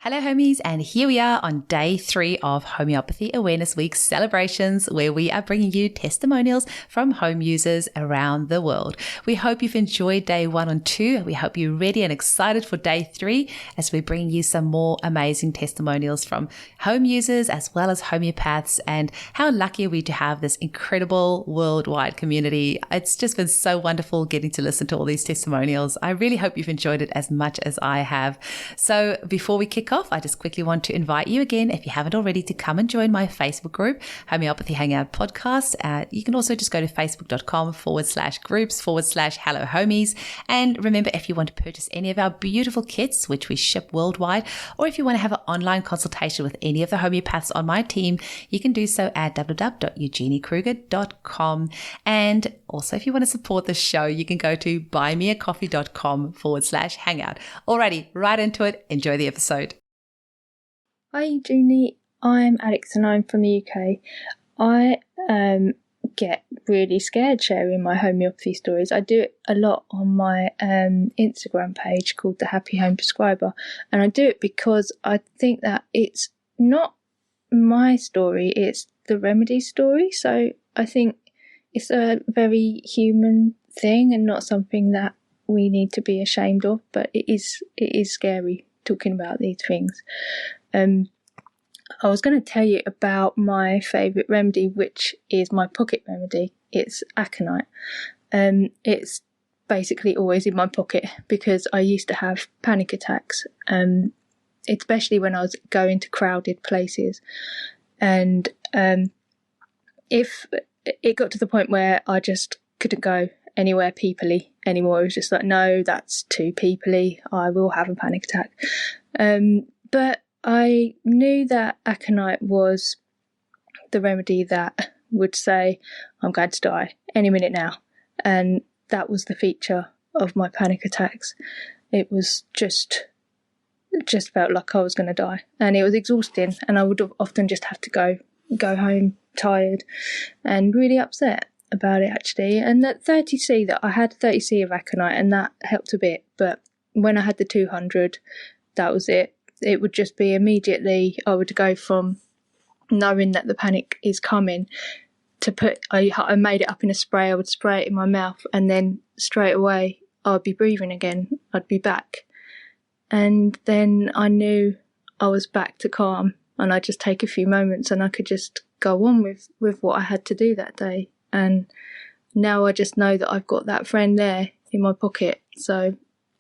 Hello, homies, and here we are on day 3 of Homeopathy Awareness Week celebrations, where we are bringing you testimonials from home users around the world. We hope you've enjoyed day 1 and 2. We hope you're ready and excited for day 3 as we bring you some more amazing testimonials from home users as well as homeopaths, and how lucky are we to have this incredible worldwide community. It's just been so wonderful getting to listen to all these testimonials. I really hope you've enjoyed it as much as I have. So before we kick off, I just quickly want to invite you again, if you haven't already, to come and join my Facebook group, Homeopathy Hangout Podcast. You can also just go to facebook.com/groups/Hello Homies. And remember, if you want to purchase any of our beautiful kits, which we ship worldwide, or if you want to have an online consultation with any of the homeopaths on my team, you can do so at www.eugeniekruger.com. And also, if you want to support the show, you can go to buymeacoffee.com/hangout. Alrighty, right into it. Enjoy the episode. Hi Eugenie, I'm Alex and I'm from the UK. I get really scared sharing my homeopathy stories. I do it a lot on my Instagram page called The Happy Home Prescriber, and I do it because I think that it's not my story, it's the remedy story. So I think it's a very human thing and not something that we need to be ashamed of, but it is scary talking about these things. I was going to tell you about my favourite remedy, which is my pocket remedy. It's aconite. It's basically always in my pocket because I used to have panic attacks, especially when I was going to crowded places. And if it got to the point where I just couldn't go anywhere peoply anymore, it was just like, no, that's too peoply, I will have a panic attack. But I knew that aconite was the remedy that would say, I'm going to die any minute now. And that was the feature of my panic attacks. It was just felt like I was going to die. And it was exhausting. And I would often just have to go home tired and really upset about it, actually. And that 30C, that I had 30C of aconite, and that helped a bit. But when I had the 200, that was it. It would just be immediately, I would go from knowing that the panic is coming to I made it up in a spray, I would spray it in my mouth, and then straight away I'd be breathing again, I'd be back. And then I knew I was back to calm, and I'd just take a few moments and I could just go on with what I had to do that day. And now I just know that I've got that friend there in my pocket, so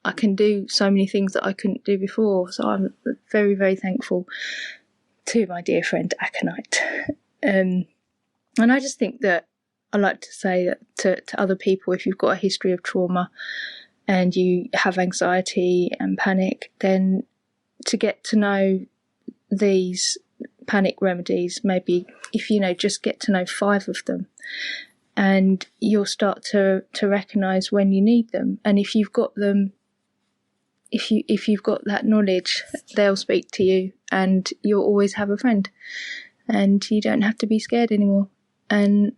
I can do so many things that I couldn't do before. So I'm very, very thankful to my dear friend Aconite. And I just think that I like to say that to other people, if you've got a history of trauma and you have anxiety and panic, then to get to know these panic remedies, maybe if just get to know 5 of them, and you'll start to recognise when you need them. And if you've got them, if you've got that knowledge, they'll speak to you, and you'll always have a friend, and you don't have to be scared anymore. And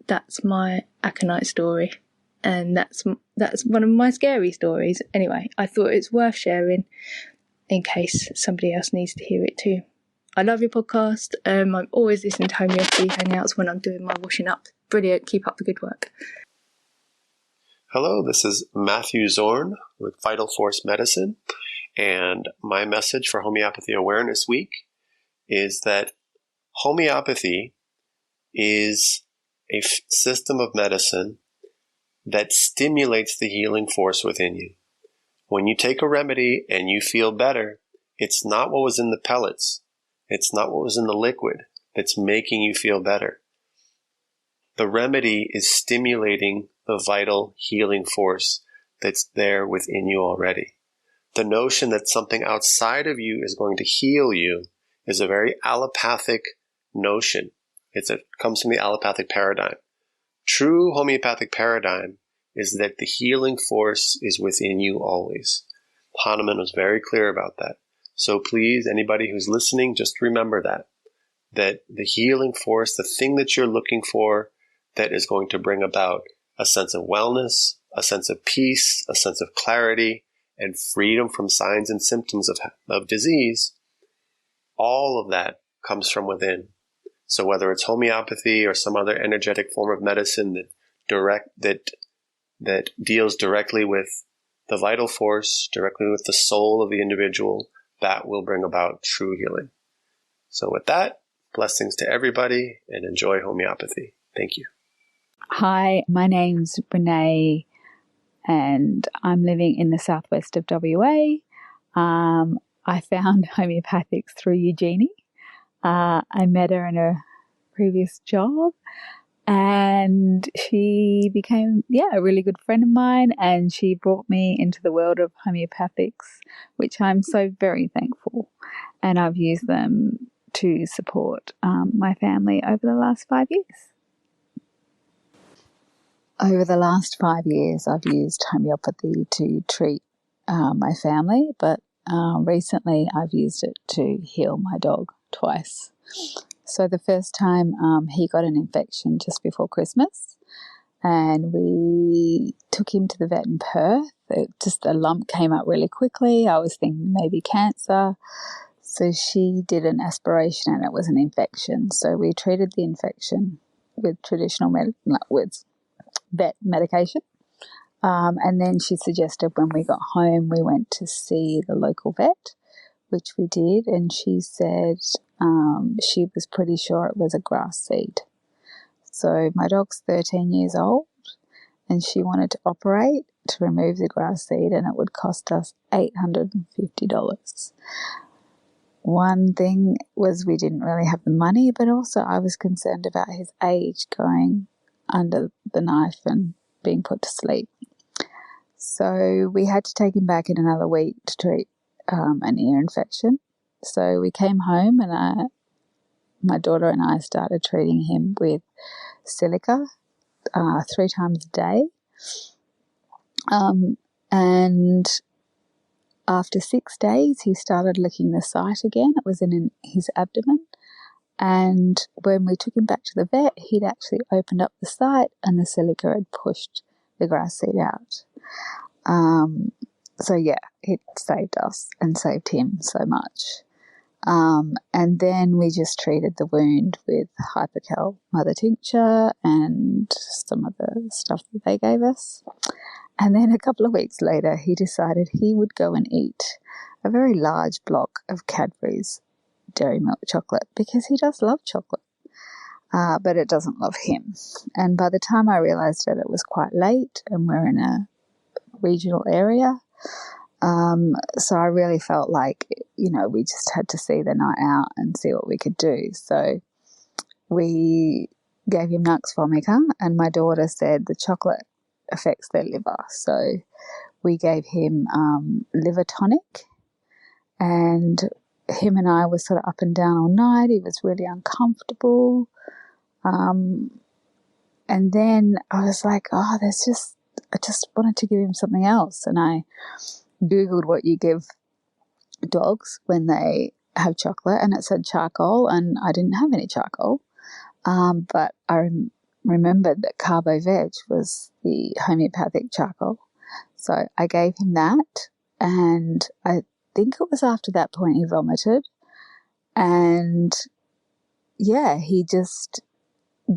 that's my aconite story, and that's one of my scary stories. Anyway, I thought it's worth sharing in case somebody else needs to hear it too. I love your podcast. I'm always listening to Homeopathy Hangouts when I'm doing my washing up. Brilliant. Keep up the good work. Hello, this is Matthew Zorn with Vital Force Medicine, and my message for Homeopathy Awareness Week is that homeopathy is a system of medicine that stimulates the healing force within you. When you take a remedy and you feel better, it's not what was in the pellets, it's not what was in the liquid that's making you feel better. The remedy is stimulating the vital healing force that's there within you already. The notion that something outside of you is going to heal you is a very allopathic notion. It comes from the allopathic paradigm. True homeopathic paradigm is that the healing force is within you always. Hahnemann was very clear about that. So please, anybody who's listening, just remember that the healing force, the thing that you're looking for that is going to bring about a sense of wellness, a sense of peace, a sense of clarity, and freedom from signs and symptoms of disease all of that comes from within. So whether it's homeopathy or some other energetic form of medicine that deals directly with the vital force, directly with the soul of the individual, that will bring about true healing. So with that, blessings to everybody and enjoy homeopathy. Thank you. Hi, my name's Renee and I'm living in the southwest of WA. I found homeopathics through Eugenie. I met her in a previous job and she became, a really good friend of mine, and she brought me into the world of homeopathics, which I'm so very thankful. And I've used them to support my family over the last 5 years. Over the last 5 years, I've used homeopathy to treat my family, but recently I've used it to heal my dog twice. So the first time he got an infection just before Christmas, and we took him to the vet in Perth. A lump came up really quickly. I was thinking maybe cancer. So she did an aspiration and it was an infection. So we treated the infection with traditional vet medication. And then she suggested when we got home, we went to see the local vet, which we did. And she said she was pretty sure it was a grass seed. So my dog's 13 years old and she wanted to operate to remove the grass seed, and it would cost us $850. One thing was we didn't really have the money, but also I was concerned about his age going under the knife and being put to sleep. So we had to take him back in another week to treat an ear infection. So we came home and my daughter and I started treating him with silica 3 times a day. And after 6 days, he started licking the site again. It was in his abdomen. And when we took him back to the vet, he'd actually opened up the site and the silica had pushed the grass seed out. So it saved us and saved him so much. And then we just treated the wound with Hypercal mother tincture and some of the stuff that they gave us. And then a couple of weeks later, he decided he would go and eat a very large block of Cadbury's dairy milk chocolate because he does love chocolate, but it doesn't love him. And by the time I realised that it was quite late and we're in a regional area, so I really felt like, we just had to see the night out and see what we could do. So we gave him Nux Vomica, and my daughter said the chocolate affects their liver. So we gave him liver tonic, and him and I were sort of up and down all night. He was really uncomfortable. And then I was like, I just wanted to give him something else. And I Googled what you give dogs when they have chocolate, and it said charcoal, and I didn't have any charcoal. But I remembered that Carbo Veg was the homeopathic charcoal. So I gave him that, and I think it was after that point he vomited. And he just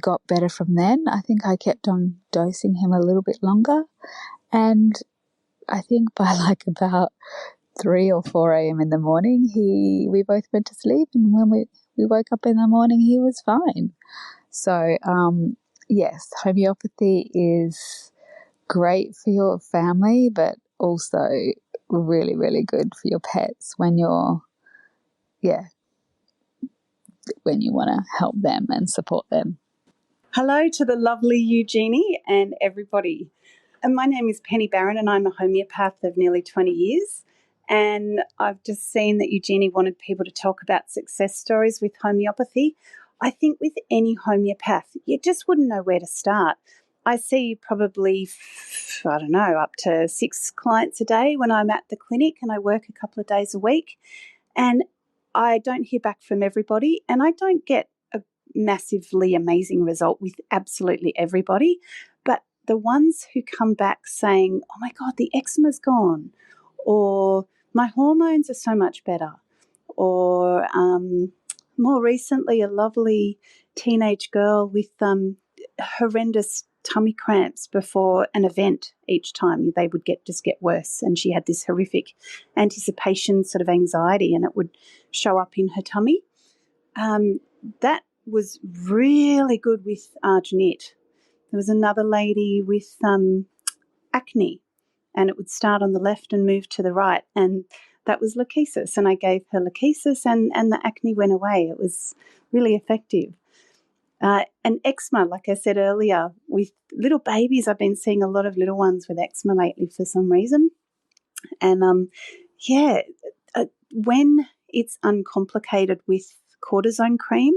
got better from then. I think I kept on dosing him a little bit longer, and I think by about 3 or 4 a.m. in the morning, we both went to sleep, and when we woke up in the morning, he was fine. So, yes, homeopathy is great for your family, but also really, really good for your pets when you want to help them and support them. Hello to the lovely Eugenie and everybody. And my name is Penny Barron, and I'm a homeopath of nearly 20 years. And I've just seen that Eugenie wanted people to talk about success stories with homeopathy. I think with any homeopath, you just wouldn't know where to start. I see probably, up to 6 clients a day when I'm at the clinic, and I work a couple of days a week. And I don't hear back from everybody, and I don't get a massively amazing result with absolutely everybody. But the ones who come back saying, oh my God, the eczema's gone, or my hormones are so much better, or more recently, a lovely teenage girl with horrendous tummy cramps before an event. Each time they would get worse, and she had this horrific anticipation sort of anxiety, and it would show up in her tummy. That was really good with Jeanette. There was another lady with acne, and it would start on the left and move to the right, and that was lachesis, and I gave her lachesis, and the acne went away. It was really effective. And eczema, like I said earlier, with little babies, I've been seeing a lot of little ones with eczema lately for some reason. And when it's uncomplicated with cortisone cream,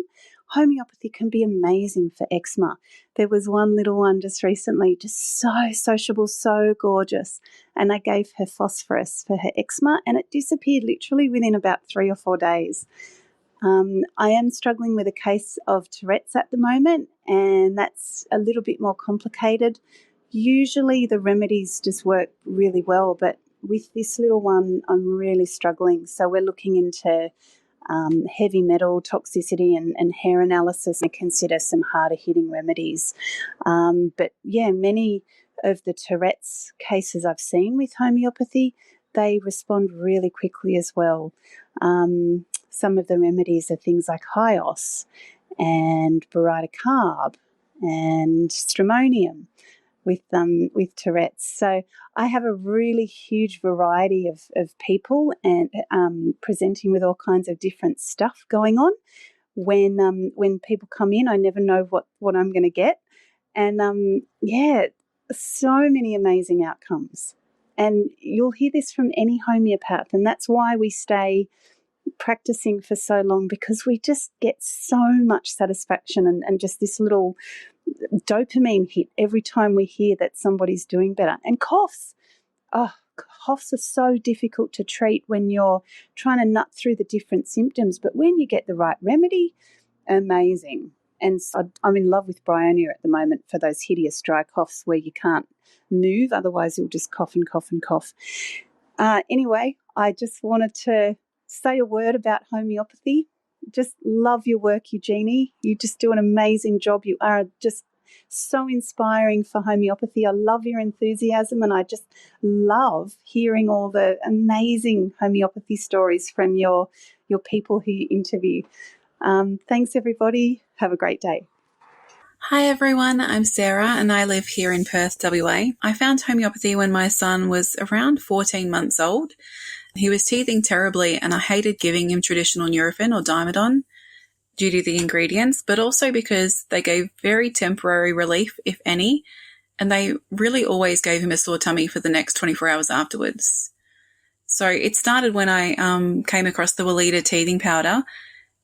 homeopathy can be amazing for eczema. There was one little one just recently, just so sociable, so gorgeous, and I gave her phosphorus for her eczema, and it disappeared literally within about 3 or 4 days. I am struggling with a case of Tourette's at the moment, and that's a little bit more complicated. Usually the remedies just work really well, but with this little one, I'm really struggling. So we're looking into heavy metal toxicity and hair analysis, and consider some harder hitting remedies. But yeah, many of the Tourette's cases I've seen with homeopathy, they respond really quickly as well. Some of the remedies are things like Hyos and Baryta Carb and Stramonium with Tourette's. So I have a really huge variety of people, and presenting with all kinds of different stuff going on. When people come in, I never know what I'm going to get. And so many amazing outcomes. And you'll hear this from any homeopath, and that's why we stay practicing for so long, because we just get so much satisfaction and just this little dopamine hit every time we hear that somebody's doing better. And coughs. Coughs are so difficult to treat when you're trying to nut through the different symptoms, but when you get the right remedy, amazing. And so I'm in love with Bryonia at the moment for those hideous dry coughs where you can't move, otherwise you'll just cough and cough and cough. Anyway, I just wanted to say a word about homeopathy. Just love your work, Eugenie. You just do an amazing job. You are just so inspiring for homeopathy. I love your enthusiasm, and I just love hearing all the amazing homeopathy stories from your people who you interview. Thanks, everybody. Have a great day. Hi everyone, I'm Sarah and I live here in Perth, WA. I found homeopathy when my son was around 14 months old. He was teething terribly and I hated giving him traditional Nurofen or Dimedon due to the ingredients, but also because they gave very temporary relief, if any, and they really always gave him a sore tummy for the next 24 hours afterwards. So it started when I came across the Weleda teething powder,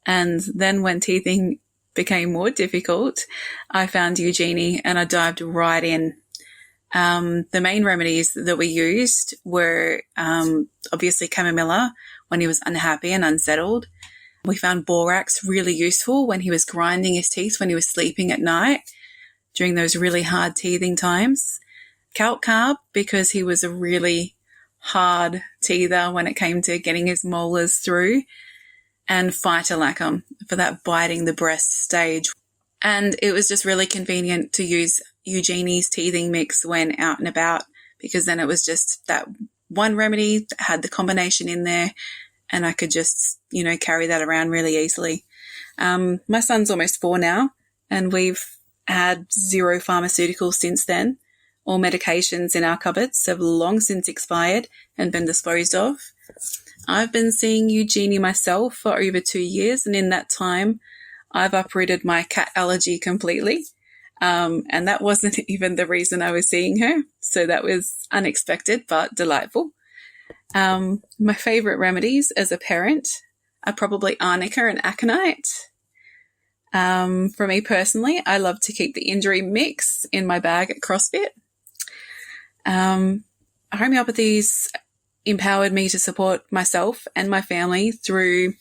and then when teething became more difficult, I found Eugenie and I dived right in. The main remedies that we used were obviously chamomilla when he was unhappy and unsettled. We found borax really useful when he was grinding his teeth when he was sleeping at night during those really hard teething times. Calc carb, because he was a really hard teether when it came to getting his molars through. And phytolacum for that biting the breast stage. And it was just really convenient to use Eugenie's teething mix when out and about, because then it was just that one remedy that had the combination in there and I could just, carry that around really easily. My son's almost 4 now and we've had 0 pharmaceuticals since then. All medications in our cupboards have long since expired and been disposed of. I've been seeing Eugenie myself for over 2 years, and in that time, I've uprooted my cat allergy completely. And that wasn't even the reason I was seeing her, so that was unexpected but delightful. My favourite remedies as a parent are probably arnica and aconite. For me personally, I love to keep the injury mix in my bag at CrossFit. Homeopathy's empowered me to support myself and my family through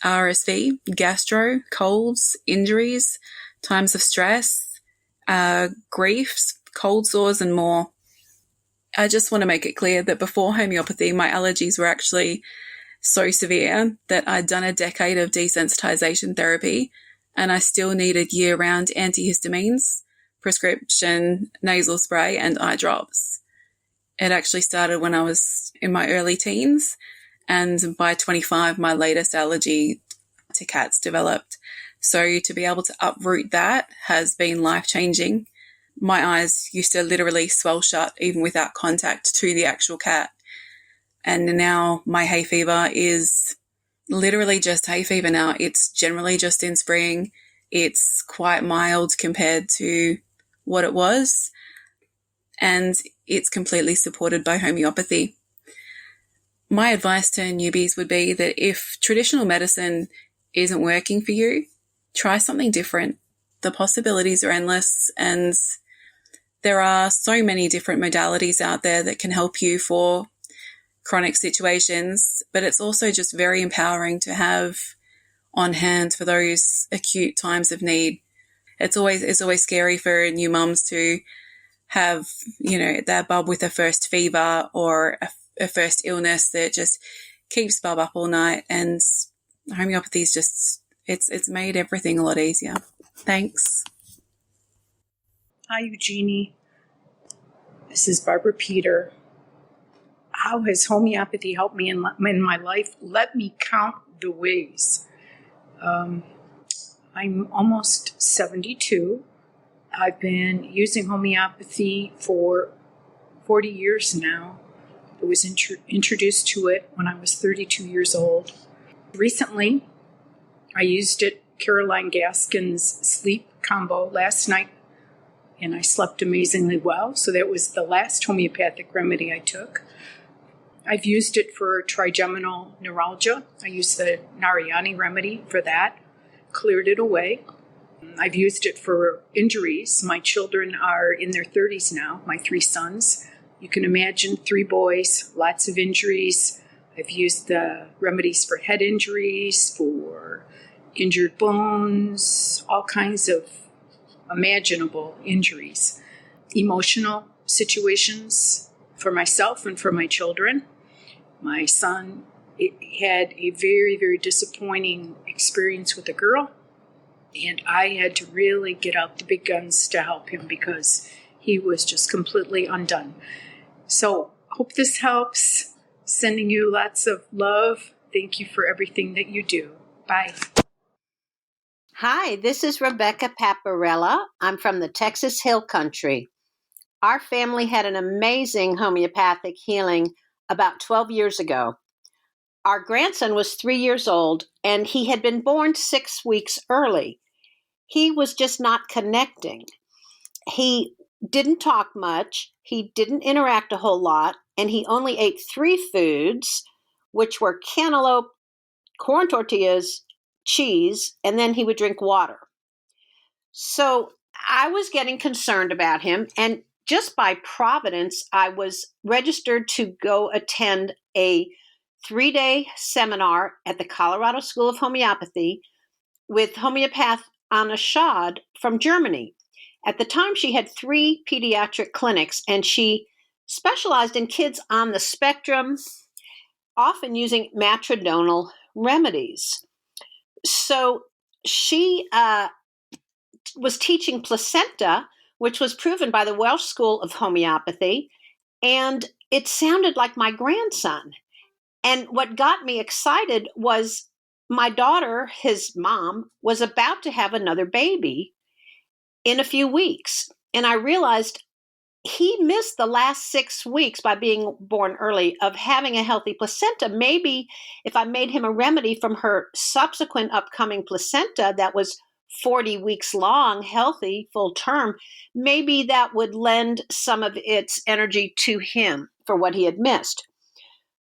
RSV, gastro, colds, injuries, times of stress, griefs, cold sores, and more. I just want to make it clear that before homeopathy, my allergies were actually so severe that I'd done a decade of desensitization therapy and I still needed year-round antihistamines, prescription nasal spray, and eye drops. It actually started when I was in my early teens, and by 25, my latest allergy to cats developed. So to be able to uproot that has been life-changing. My eyes used to literally swell shut even without contact to the actual cat. And now my hay fever is literally just hay fever now. It's generally just in spring. It's quite mild compared to what it was. And it's completely supported by homeopathy. My advice to newbies would be that if traditional medicine isn't working for you, try something different. The possibilities are endless, and there are so many different modalities out there that can help you for chronic situations, but it's also just very empowering to have on hand for those acute times of need. It's always scary for new mums to have, their bub with a first fever or a first illness that just keeps bub up all night, and homeopathy is just, it's made everything a lot easier. Thanks. Hi, Eugenie. This is Barbara Peter. How has homeopathy helped me in my life? Let me count the ways. I'm almost 72. I've been using homeopathy for 40 years now. I was introduced to it when I was 32 years old. Recently, I used it, Caroline Gaskin's sleep combo, last night, and I slept amazingly well. So that was the last homeopathic remedy I took. I've used it for trigeminal neuralgia. I used the Narayani remedy for that, cleared it away. I've used it for injuries. My children are in their 30s now, my 3 sons. You can imagine 3 boys, lots of injuries. I've used the remedies for head injuries, for injured bones, all kinds of imaginable injuries. Emotional situations for myself and for my children. My son had a very, very disappointing experience with a girl, and I had to really get out the big guns to help him because he was just completely undone. So, hope this helps. Sending you lots of love. Thank you for everything that you do. Bye. Hi, this is Rebecca Paparella. I'm from the Texas Hill Country. Our family had an amazing homeopathic healing about 12 years ago. Our grandson was 3 years old, and he had been born 6 weeks early. He was just not connecting. He didn't talk much, he didn't interact a whole lot, and he only ate 3 foods, which were cantaloupe, corn tortillas, cheese, and then he would drink water. So I was getting concerned about him, and just by providence, I was registered to go attend a 3-day seminar at the Colorado School of Homeopathy with homeopath Anna Schad from Germany. At the time, she had 3 pediatric clinics, and she specialized in kids on the spectrum, often using matrodonal remedies. So she was teaching placenta, which was proven by the Welsh School of Homeopathy, and it sounded like my grandson. And what got me excited was my daughter, his mom, was about to have another baby in a few weeks. And I realized he missed the last 6 weeks by being born early of having a healthy placenta. Maybe if I made him a remedy from her subsequent upcoming placenta that was 40 weeks long, healthy, full term, maybe that would lend some of its energy to him for what he had missed.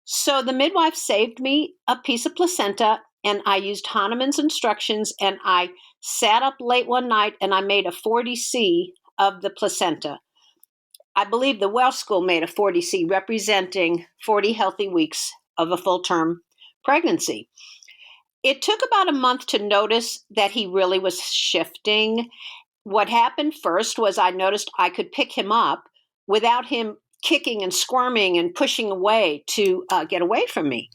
So the midwife saved me a piece of placenta, and I used Hahnemann's instructions, and I sat up late one night and I made a 40C of the placenta. I believe the Welsh School made a 40C representing 40 healthy weeks of a full-term pregnancy. It took about a month to notice that he really was shifting. What happened first was I noticed I could pick him up without him kicking and squirming and pushing away to get away from me.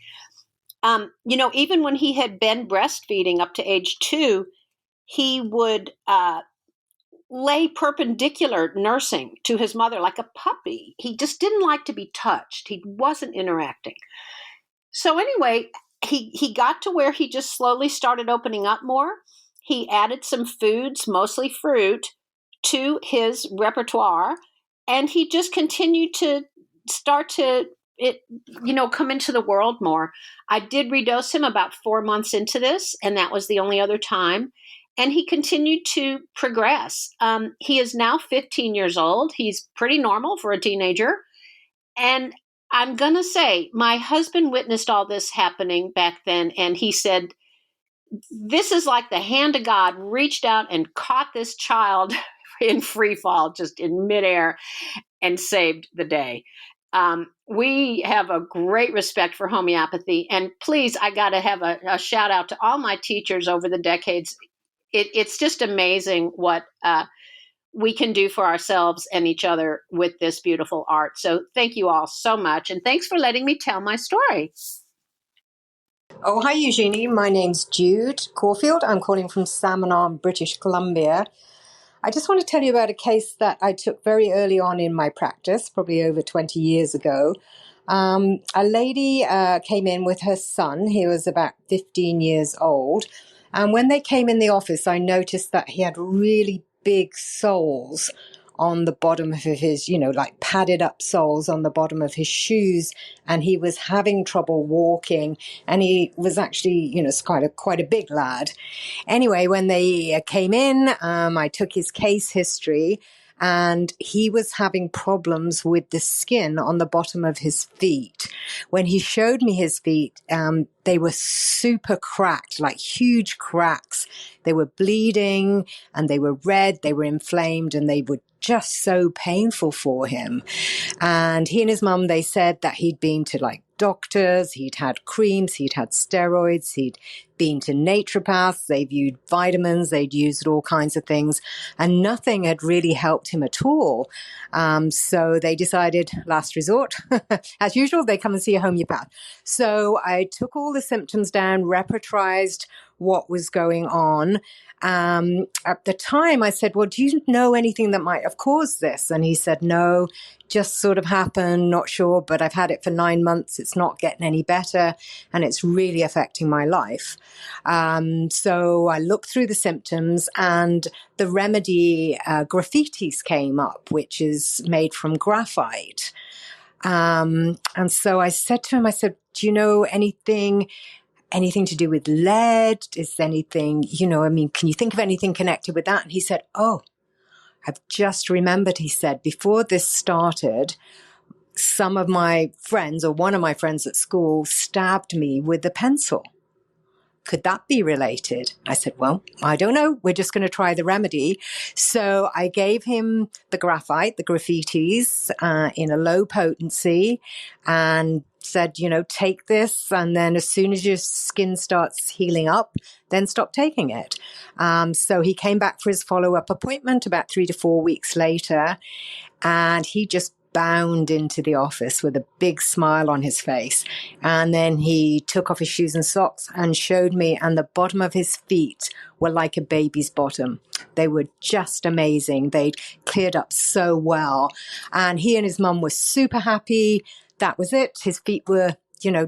Even when he had been breastfeeding up to age 2, he would lay perpendicular nursing to his mother like a puppy. He just didn't like to be touched. He wasn't interacting. So anyway, he got to where he just slowly started opening up more. He added some foods, mostly fruit, to his repertoire, and he just continued to start to come into the world more. I did redose him about 4 months into this, and that was the only other time. And he continued to progress. He is now 15 years old. He's pretty normal for a teenager. And I'm going to say, my husband witnessed all this happening back then, and he said, this is like the hand of God reached out and caught this child in free fall, just in midair, and saved the day. We have a great respect for homeopathy. And please, I got to have a shout out to all my teachers over the decades. It's just amazing what we can do for ourselves and each other with this beautiful art. So thank you all so much. And thanks for letting me tell my story. Oh, hi, Eugenie. My name's Jude Caulfield. I'm calling from Salmon Arm, British Columbia. I just want to tell you about a case that I took very early on in my practice, probably over 20 years ago. A lady came in with her son. He was about 15 years old. And when they came in the office, I noticed that he had really big soles on the bottom of his, like padded up soles on the bottom of his shoes. And he was having trouble walking. And he was actually, quite a big lad. Anyway, when they came in, I took his case history. And he was having problems with the skin on the bottom of his feet. When he showed me his feet, they were super cracked, like huge cracks. They were bleeding and they were red, they were inflamed, and they were just so painful for him. And he and his mum, they said that he'd been to doctors, he'd had creams, he'd had steroids, he'd been to naturopaths, they've used vitamins, they'd used all kinds of things, and nothing had really helped him at all. So they decided, last resort, as usual, they come and see a homeopath. So I took all the symptoms down, repertorized what was going on. At the time, I said, well, do you know anything that might have caused this? And he said, no, just sort of happened, not sure, but I've had it for 9 months. It's not getting any better, and it's really affecting my life. So I looked through the symptoms, and the remedy graffitis came up, which is made from graphite. And so I said to him, do you know anything to do with lead? Is anything, can you think of anything connected with that? And he said, oh, I've just remembered, he said, before this started, some of my friends, or one of my friends at school, stabbed me with a pencil. Could that be related? I said, well, I don't know. We're just going to try the remedy. So I gave him the graphite, the graffitis, in a low potency, and said, take this. And then as soon as your skin starts healing up, then stop taking it. So he came back for his follow-up appointment about 3 to 4 weeks later, and he just bound into the office with a big smile on his face. And then he took off his shoes and socks and showed me, and the bottom of his feet were like a baby's bottom. They were just amazing. They'd cleared up so well. And he and his mum were super happy. That was it. His feet were,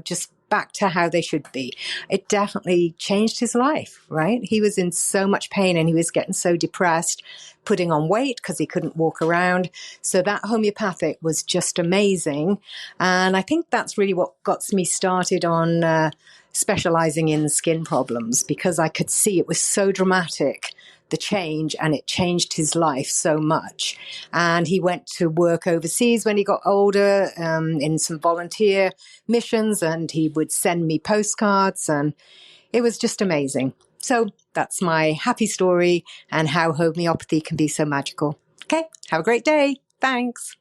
just back to how they should be. It definitely changed his life, right? He was in so much pain and he was getting so depressed, putting on weight because he couldn't walk around. So that homeopathic was just amazing. And I think that's really what got me started on specializing in skin problems, because I could see it was so dramatic, the change, and it changed his life so much. And he went to work overseas when he got older, in some volunteer missions, and he would send me postcards, and it was just amazing. So that's my happy story and how homeopathy can be so magical. Okay, have a great day. Thanks.